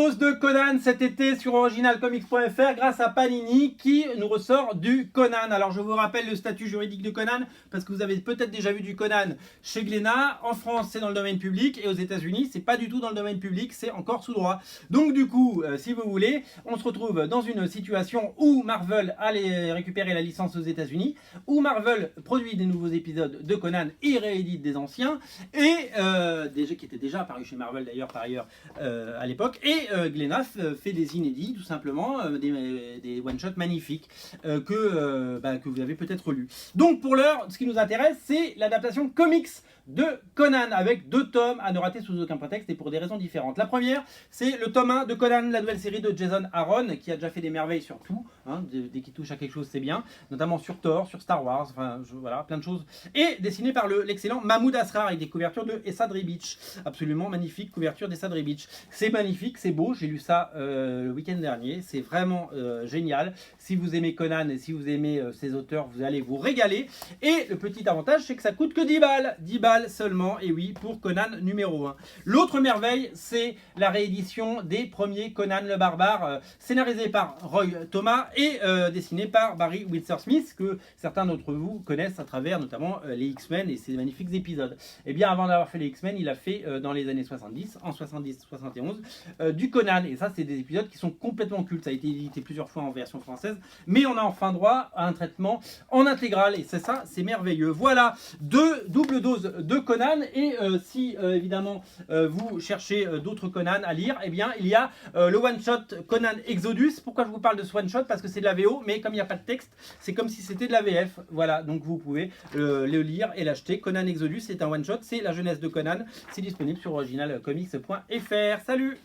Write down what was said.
dose de Conan cet été sur originalcomics.fr grâce à Panini qui nous ressort du Conan. Alors je vous rappelle le statut juridique de Conan parce que vous avez peut-être déjà vu du Conan chez Glénat. En France c'est dans le domaine public et aux États-Unis c'est pas du tout dans le domaine public, c'est encore sous droit. Donc du coup, si vous voulez, on se retrouve dans une situation où Marvel allait récupérer la licence aux États-Unis, où Marvel produit des nouveaux épisodes de Conan et réédite des anciens et des jeux qui étaient déjà apparus chez Marvel d'ailleurs par ailleurs à l'époque. Et Glénat fait des inédits, tout simplement, des one-shots magnifiques que vous avez peut-être lus. Donc pour l'heure, ce qui nous intéresse, c'est l'adaptation comics de Conan, avec 2 tomes à ne rater sous aucun prétexte et pour des raisons différentes. La première, c'est le tome 1 de Conan, la nouvelle série de Jason Aaron, qui a déjà fait des merveilles sur tout, hein, dès qu'il touche à quelque chose c'est bien, notamment sur Thor, sur Star Wars, enfin voilà, plein de choses, et dessiné par l'excellent Mahmoud Asrar avec des couvertures de Esad Ribic, absolument magnifique couverture d'Esad Ribic. C'est magnifique, c'est beau, j'ai lu ça le week-end dernier, c'est vraiment génial. Si vous aimez Conan et si vous aimez ces auteurs, vous allez vous régaler. Et le petit avantage, c'est que ça coûte que 10 balles, 10 balles seulement, et oui, pour Conan numéro 1. L'autre merveille, c'est la réédition des premiers Conan le Barbare, scénarisé par Roy Thomas et dessiné par Barry Windsor-Smith, que certains d'entre vous connaissent à travers notamment les X-Men et ces magnifiques épisodes. Et bien avant d'avoir fait les X-Men, il a fait dans les années 70, en 70-71, du Conan, et ça c'est des épisodes qui sont complètement cultes. Ça a été édité plusieurs fois en version française, mais on a enfin droit à un traitement en intégrale, et c'est ça, c'est merveilleux. Voilà, 2 doubles doses de Conan, et si évidemment vous cherchez d'autres Conan à lire, eh bien il y a le one-shot Conan Exodus. Pourquoi je vous parle de ce one-shot? Parce que c'est de la VO, mais comme il n'y a pas de texte, c'est comme si c'était de la VF. Voilà, donc vous pouvez le lire et l'acheter. Conan Exodus, c'est un one-shot, c'est la jeunesse de Conan. C'est disponible sur originalcomics.fr. Salut!